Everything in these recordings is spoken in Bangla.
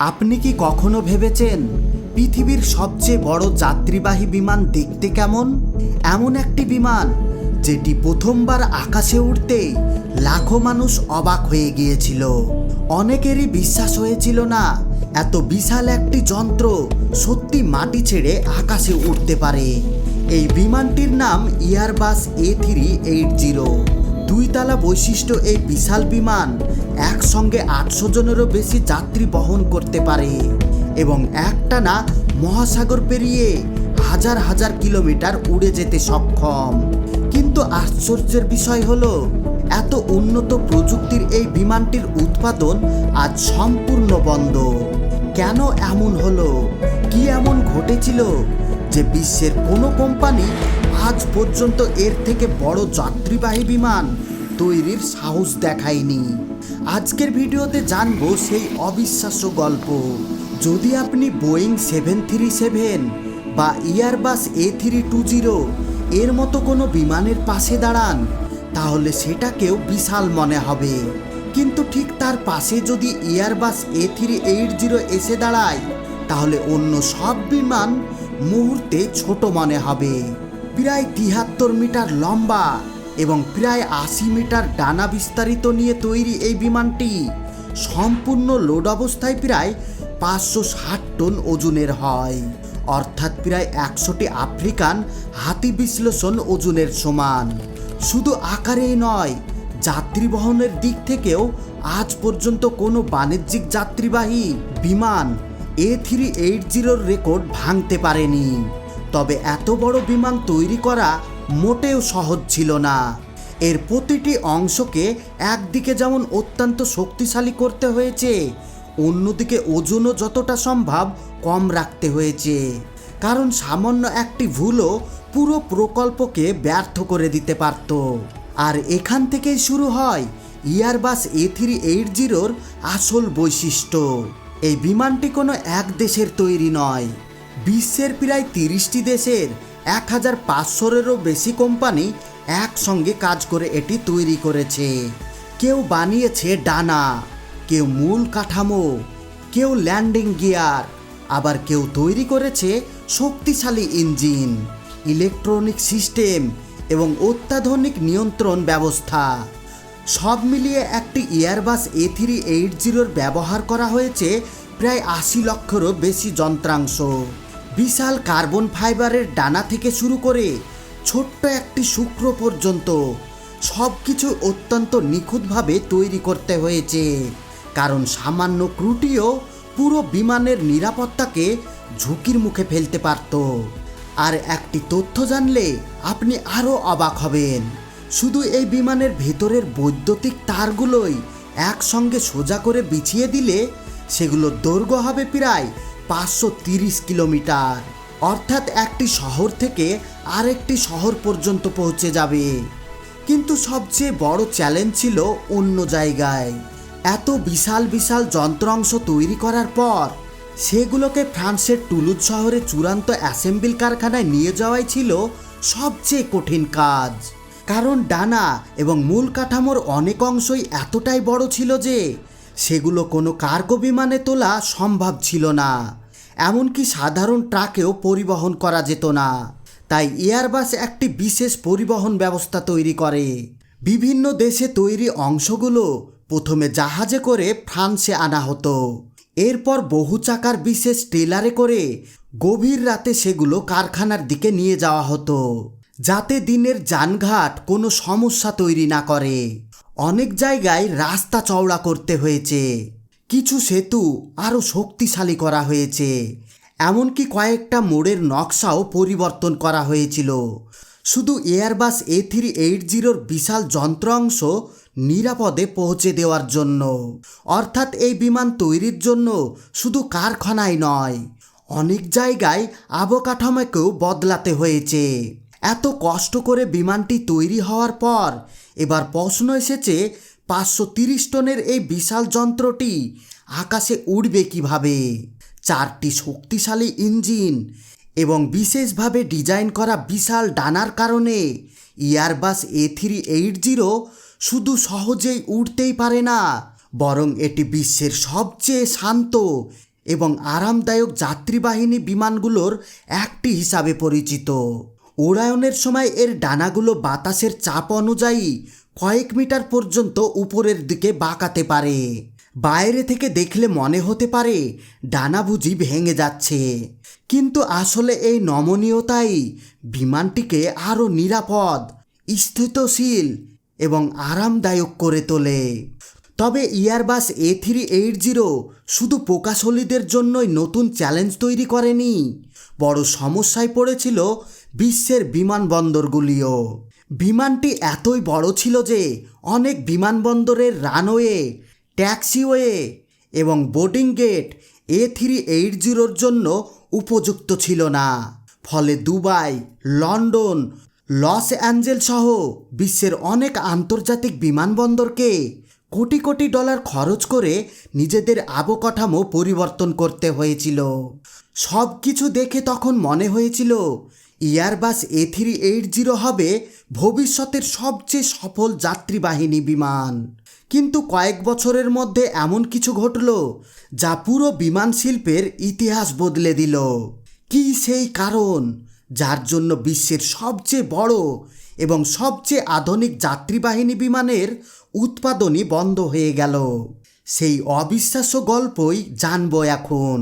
আপনি কি কখনো ভেবেছেন পৃথিবীর সবচেয়ে বড় যাত্রীবাহী বিমান দেখতে কেমন? এমন একটি বিমান যেটি প্রথমবার আকাশে উঠতেই লাখো মানুষ অবাক হয়ে গিয়েছিল। অনেকেরই বিশ্বাস হয়েছিল না এত বিশাল একটি যন্ত্র সত্যি মাটি ছেড়ে আকাশে উঠতে পারে। এই বিমানটির নাম এয়ারবাস A380। দুইতলা বৈশিষ্ট্য এই বিশাল বিমান একসঙ্গে 800 জনেরও বেশি যাত্রী বহন করতে পারে এবং একটানা মহাসাগর পেরিয়ে হাজার হাজার কিলোমিটার উড়ে যেতে সক্ষম। কিন্তু আশ্চর্যের বিষয় হলো এত উন্নত প্রযুক্তির এই বিমানটির উৎপাদন আজ সম্পূর্ণ বন্ধ। কেন এমন হলো? কি এমন ঘটেছিল যে বিশ্বের কোনো কোম্পানি আজ পর্যন্ত এর থেকে বড় যাত্রীবাহী বিমান তৈরির সাহস দেখায়নি? আজকের ভিডিওতে জানবো সেই অবিশ্বাস্য গল্প। যদি আপনি বোয়িং 737 বা এয়ারবাস A320 এর মতো কোনো বিমানের পাশে দাঁড়ান তাহলে সেটাকেও বিশাল মনে হবে, কিন্তু ঠিক তার পাশে যদি এয়ারবাস A380 এসে দাঁড়ায় তাহলে অন্য সব বিমান মুহূর্তে ছোট মনে হবে। প্রায় 73 মিটার লম্বা এবং প্রায় 80 মিটার ডানা বিস্তারিত নিয়ে তৈরি এই বিমানটি সম্পূর্ণ লোড অবস্থায় প্রায় 560 টন ওজনের হয়, অর্থাৎ প্রায় 100টি আফ্রিকান হাতি বিশ্লেষণ ওজনের সমান। শুধু আকারেই নয়, যাত্রী বহনের দিক থেকেও আজ পর্যন্ত কোনো বাণিজ্যিক যাত্রীবাহী বিমান A380 রেকর্ড ভাঙতে পারেনি। তবে এত বড় বিমান তৈরি করা মোটেও সহজ ছিল না। এর প্রতিটি অংশকে একদিকে যেমন অত্যন্ত শক্তিশালী করতে হয়েছে, অন্যদিকে ওজনও যতটা সম্ভব কম রাখতে হয়েছে, কারণ সামান্য একটি ভুলও পুরো প্রকল্পকে ব্যর্থ করে দিতে পারত। আর এখান থেকেই শুরু হয় এয়ারবাস A380 আসল বৈশিষ্ট্য। এই বিমানটি কোনো এক দেশের তৈরি নয়, বিশ্বের প্রায় 30টি দেশের 1500-এরও বেশি কোম্পানি একসঙ্গে কাজ করে এটি তৈরি করেছে। কেউ বানিয়েছে ডানা, কেউ মূল কাঠামো, কেউ ল্যান্ডিং গিয়ার, আবার কেউ তৈরি করেছে শক্তিশালী ইঞ্জিন, ইলেকট্রনিক সিস্টেম এবং অত্যাধুনিক নিয়ন্ত্রণ ব্যবস্থা। সব মিলিয়ে একটি এয়ারবাস A380 ব্যবহার করা হয়েছে প্রায় 80 লক্ষেরও বেশি যন্ত্রাংশ। বিশাল কার্বন ফাইবারের ডানা থেকে শুরু করে ছোট্ট একটি শুক্র পর্যন্ত সব কিছু অত্যন্ত নিখুঁতভাবে তৈরি করতে হয়েছে, কারণ সামান্য ত্রুটিও পুরো বিমানের নিরাপত্তাকে ঝুঁকির মুখে ফেলতে পারত। আর একটি তথ্য জানলে আপনি আরও অবাক হবেন। শুধু এই বিমানের ভেতরের বৈদ্যুতিক তারগুলোই একসঙ্গে সোজা করে বিছিয়ে দিলে সেগুলোর দৈর্ঘ্য হবে প্রায় 530 কিলোমিটার, অর্থাৎ একটি শহর থেকে আরেকটি শহর পর্যন্ত পৌঁছে যাবে। কিন্তু সবচেয়ে বড় চ্যালেঞ্জ ছিল অন্য জায়গায়। এত বিশাল বিশাল যন্ত্রাংশ তৈরি করার পর সেগুলোকে ফ্রান্সের টুলুজ শহরে চূড়ান্ত অ্যাসেম্বল কারখানায় নিয়ে যাওয়াই ছিল সবচেয়ে কঠিন কাজ, কারণ ডানা এবং মূল কাঠামোর অনেক অংশই এতটাই বড় ছিল যে সেগুলো কোনো কার্গো বিমানে তোলা সম্ভব ছিল না, এমনকি সাধারণ ট্রাকেও পরিবহন করা যেত না। তাই এয়ারবাস একটি বিশেষ পরিবহন ব্যবস্থা তৈরি করে। বিভিন্ন দেশে তৈরি অংশগুলো প্রথমে জাহাজে করে ফ্রান্সে আনা হতো, এরপর বহু চাকার বিশেষ ট্রেলারে করে গভীর রাতে সেগুলো কারখানার দিকে নিয়ে যাওয়া হতো, যাতে দিনের যানঘাট কোনো সমস্যা তৈরি না করে। অনেক জায়গায় রাস্তা চওড়া করতে হয়েছে, কিছু সেতু আরও শক্তিশালী করা হয়েছে, এমনকি কয়েকটা মোড়ের নকশাও পরিবর্তন করা হয়েছিল শুধু এয়ারবাস A380 বিশাল যন্ত্রাংশ নিরাপদে পৌঁছে দেওয়ার জন্য। অর্থাৎ এই বিমান তৈরির জন্য শুধু কারখানাই নয়, অনেক জায়গায় অবকাঠামোকেও বদলাতে হয়েছে। এত কষ্ট করে বিমানটি তৈরি হওয়ার পর এবার প্রশ্ন এসেছে, 530 টনের এই বিশাল যন্ত্রটি আকাশে উড়বে কিভাবে? 4টি শক্তিশালী ইঞ্জিন এবং বিশেষভাবে ডিজাইন করা বিশাল ডানার কারণে এয়ারবাস A380 শুধু সহজেই উড়তেই পারে না, বরং এটি বিশ্বের সবচেয়ে শান্ত এবং আরামদায়ক যাত্রীবাহিনী বিমানগুলোর একটি হিসাবে পরিচিত। উড়ায়নের সময় এর ডানাগুলো বাতাসের চাপ অনুযায়ী কয়েক মিটার পর্যন্ত উপরের দিকে বাঁকাতে পারে। বাইরে থেকে দেখলে মনে হতে পারে ডানা বুঝি ভেঙে যাচ্ছে, কিন্তু আসলে এই নমনীয়তাই বিমানটিকে আরও নিরাপদ, স্থিতিশীল এবং আরামদায়ক করে তোলে। তবে এয়ারবাস A380 শুধু প্রকৌশলীদের জন্যই নতুন চ্যালেঞ্জ তৈরি করেনি, বড় সমস্যায় পড়েছিল বিশ্বের বিমানবন্দরগুলিও। বিমানটি এতই বড় ছিল যে অনেক বিমানবন্দরের রানওয়ে, ট্যাক্সিওয়ে এবং বোর্ডিং গেট A380-র জন্য উপযুক্ত ছিল না। ফলে দুবাই, লন্ডন, লস অ্যাঞ্জেলস সহ বিশ্বের অনেক আন্তর্জাতিক বিমানবন্দরকে কোটি কোটি ডলার খরচ করে নিজেদের অবকাঠামো পরিবর্তন করতে হয়েছিল। সব কিছু দেখে তখন মনে হয়েছিল এয়ারবাস A380 হবে ভবিষ্যতের সবচেয়ে সফল যাত্রীবাহিনী বিমান। কিন্তু কয়েক বছরের মধ্যে এমন কিছু ঘটল যা পুরো বিমান শিল্পের ইতিহাস বদলে দিল। কি সেই কারণ যার জন্য বিশ্বের সবচেয়ে বড় এবং সবচেয়ে আধুনিক যাত্রীবাহিনী বিমানের উৎপাদনই বন্ধ হয়ে গেল? সেই অবিশ্বাস্য গল্পই জানব এখন।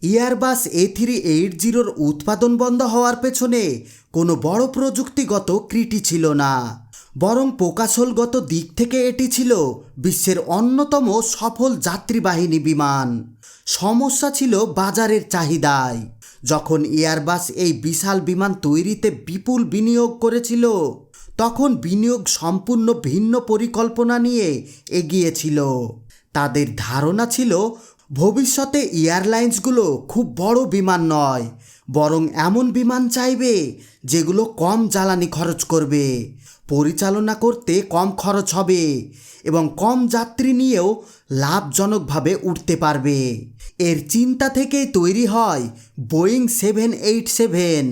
এয়ারবাস A380-র উৎপাদন বন্ধ হওয়ার পেছনে কোনো বড় প্রযুক্তিগত ত্রুটি ছিল না, বরং প্রকৌশলগত দিক থেকে এটি ছিল বিশ্বের অন্যতম সফল যাত্রীবাহিনী বিমান। সমস্যা ছিল বাজারের চাহিদায়। যখন এয়ারবাস এই বিশাল বিমান তৈরিতে বিপুল বিনিয়োগ করেছিল, তখন বিনিয়োগ সম্পূর্ণ ভিন্ন পরিকল্পনা নিয়ে এগিয়েছিল। তাদের ধারণা ছিল ভবিষ্যতে এয়ারলাইন্সগুলো খুব বড় বিমান নয়, বরং এমন বিমান চাইবে যেগুলো কম জ্বালানি খরচ করবে, পরিচালনা করতে কম খরচ হবে এবং কম যাত্রী নিয়েও লাভজনকভাবে উঠতে পারবে। এর চিন্তা থেকেই তৈরি হয় বোয়িং 787,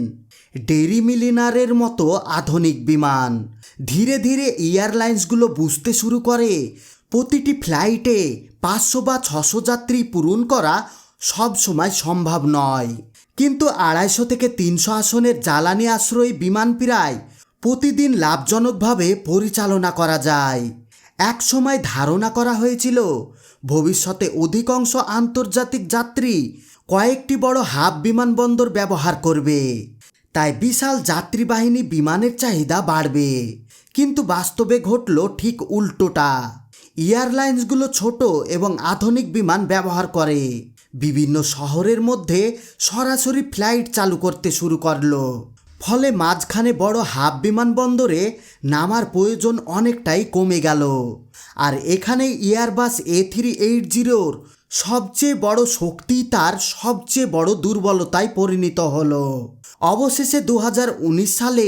ডেরিমিলিনারের মতো আধুনিক বিমান। ধীরে ধীরে এয়ারলাইন্সগুলো বুঝতে শুরু করে প্রতিটি ফ্লাইটে 500 বা 600 যাত্রী পূরণ করা সবসময় সম্ভব নয়। কিন্তু 250 থেকে 300 আসনের জ্বালানি আশ্রয়ী বিমান প্রায় প্রতিদিন লাভজনকভাবে পরিচালনা করা যায়। এক সময় ধারণা করা হয়েছিল ভবিষ্যতে অধিকাংশ আন্তর্জাতিক যাত্রী কয়েকটি বড় হাব বিমানবন্দর ব্যবহার করবে, তাই বিশাল যাত্রীবাহিনী বিমানের চাহিদা বাড়বে। কিন্তু বাস্তবে ঘটল ঠিক উল্টোটা। এয়ারলাইন্সগুলো ছোট এবং আধুনিক বিমান ব্যবহার করে বিভিন্ন শহরের মধ্যে সরাসরি ফ্লাইট চালু করতে শুরু করলো। ফলে মাঝখানে বড় হাব বিমানবন্দরে নামার প্রয়োজন অনেকটাই কমে গেল। আর এখানেই এয়ারবাস A380-র সবচেয়ে বড় শক্তি তার সবচেয়ে বড় দুর্বলতায় পরিণত হলো। অবশেষে 2019 সালে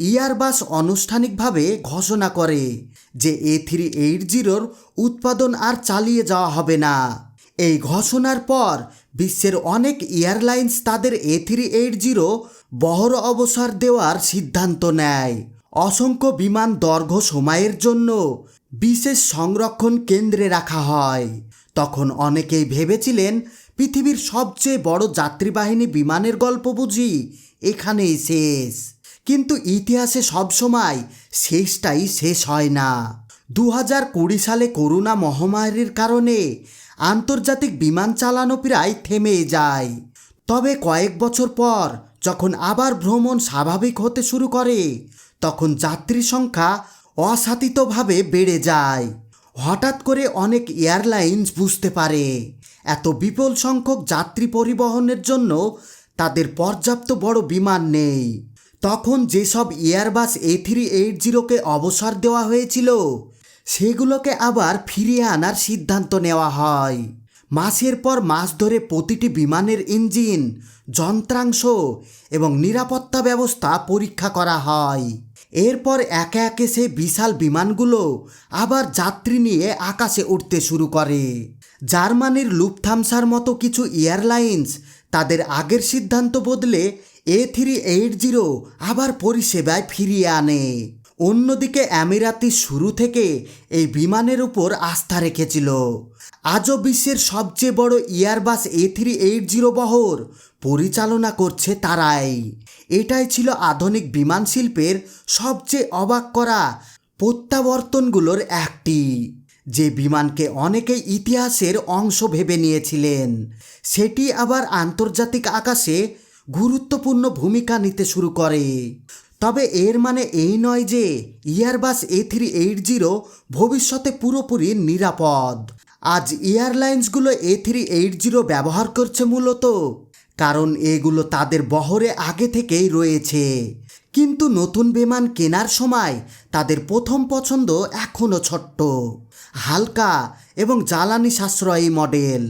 এয়ারবাস আনুষ্ঠানিকভাবে ঘোষণা করে যে A380-র উৎপাদন আর চালিয়ে যাওয়া হবে না। এই ঘোষণার পর বিশ্বের অনেক এয়ারলাইন্স তাদের A380 বহর অবসর দেওয়ার সিদ্ধান্ত নেয়। অসংখ্য বিমান দীর্ঘ সময়ের জন্য বিশেষ সংরক্ষণ কেন্দ্রে রাখা হয়। তখন অনেকেই ভেবেছিলেন পৃথিবীর সবচেয়ে বড় যাত্রীবাহিনী বিমানের গল্প বুঝি এখানেই শেষ। কিন্তু ইতিহাসে সবসময় শেষটাই শেষ হয় না। 2020 সালে করোনা মহামারীর কারণে আন্তর্জাতিক বিমান চালানো প্রায় থেমে যায়। তবে কয়েক বছর পর যখন আবার ভ্রমণ স্বাভাবিক হতে শুরু করে, তখন যাত্রী সংখ্যা অসাতিতভাবে বেড়ে যায়। হঠাৎ করে অনেক এয়ারলাইন্স বুঝতে পারে এত বিপুল সংখ্যক যাত্রী পরিবহনের জন্য তাদের পর্যাপ্ত বড় বিমান নেই। তখন যেসব এয়ারবাস A380-কে অবসর দেওয়া হয়েছিল সেগুলোকে আবার ফিরিয়ে আনার সিদ্ধান্ত নেওয়া হয়। মাসের পর মাস ধরে প্রতিটি বিমানের ইঞ্জিন, যন্ত্রাংশ এবং নিরাপত্তা ব্যবস্থা পরীক্ষা করা হয়। এরপর একে একে সেই বিশাল বিমানগুলো আবার যাত্রী নিয়ে আকাশে উঠতে শুরু করে। জার্মানির লুফথানসার মতো কিছু এয়ারলাইন্স তাদের আগের সিদ্ধান্ত বদলে A380 আবার পরিষেবায় ফিরিয়ে আনে। অন্যদিকে আমিরাতি শুরু থেকে এই বিমানের উপর আস্থা রেখেছিল। আজও বিশ্বের সবচেয়ে বড় এয়ারবাস A380 বহর পরিচালনা করছে তারাই। এটাই ছিল আধুনিক বিমান শিল্পের সবচেয়ে অবাক করা প্রত্যাবর্তনগুলোর একটি, যে বিমানকে অনেকেই ইতিহাসের অংশ ভেবে নিয়েছিলেন, সেটি আবার আন্তর্জাতিক আকাশে গুরুত্বপূর্ণ ভূমিকা নিতে শুরু করে। তবে এর মানে এই নয় যে এয়ারবাস A380 ভবিষ্যতে পুরোপুরি নিরাপদ। আজ এয়ারলাইন্সগুলো A380 ব্যবহার করছে মূলত কারণ এগুলো তাদের বহরে আগে থেকেই রয়েছে। কিন্তু নতুন বিমান কেনার সময় তাদের প্রথম পছন্দ এখনও ছোট্ট, হালকা এবং জ্বালানি সাশ্রয়ী মডেল।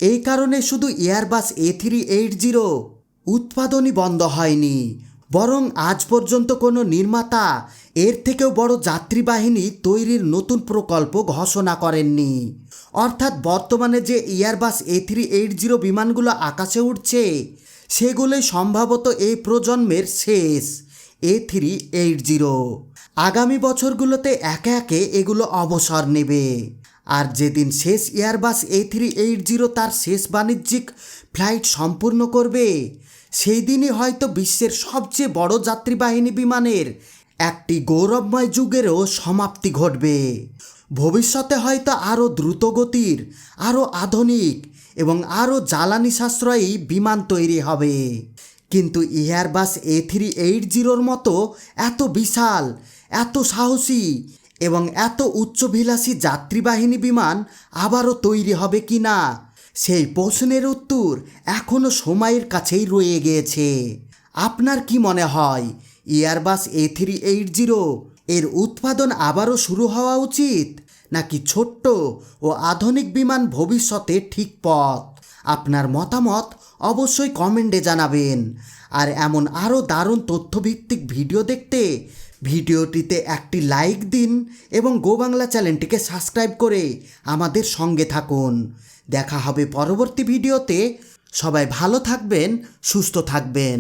এই কারণে শুধু এয়ারবাস A380 উৎপাদনই বন্ধ হয়নি, বরং আজ পর্যন্ত কোনো নির্মাতা এর থেকেও বড় যাত্রীবাহিনী তৈরির নতুন প্রকল্প ঘোষণা করেননি। অর্থাৎ বর্তমানে যে এয়ারবাস A380 বিমানগুলো আকাশে উঠছে সেগুলোই সম্ভবত এই প্রজন্মের শেষ A380। আগামী বছরগুলোতে একে একে এগুলো অবসর নেবে। আর যেদিন শেষ এয়ারবাস A380 তার শেষ বাণিজ্যিক ফ্লাইট সম্পূর্ণ করবে, সেই দিনই হয়তো বিশ্বের সবচেয়ে বড় যাত্রীবাহিনী বিমানের একটি গৌরবময় যুগেরও সমাপ্তি ঘটবে। ভবিষ্যতে হয়তো আরও দ্রুতগতির, আরও আধুনিক এবং আরও জ্বালানি সাশ্রয়ী বিমান তৈরি হবে। কিন্তু এয়ারবাস A380 মতো এত বিশাল, এত সাহসী এবং এত উচ্চভিলাষী যাত্রীবাহিনী বিমান আবারও তৈরি হবে কি না, সেই প্রশ্নের উত্তর এখনও সময়ের কাছেই রয়ে গিয়েছে। আপনার কি মনে হয়, এয়ারবাস A380 এর উৎপাদন আবারও শুরু হওয়া উচিত, নাকি ছোট্ট ও আধুনিক বিমান ভবিষ্যতে ঠিক পথ? আপনার মতামত অবশ্যই কমেন্টে জানাবেন। আর এমন আরও দারুণ তথ্যভিত্তিক ভিডিও দেখতে ভিডিওটিতে একটি লাইক দিন এবং গো বাংলা চ্যানেলটিকে সাবস্ক্রাইব করে আমাদের সঙ্গে থাকুন। দেখা হবে পরবর্তী ভিডিওতে। সবাই ভালো থাকবেন, সুস্থ থাকবেন।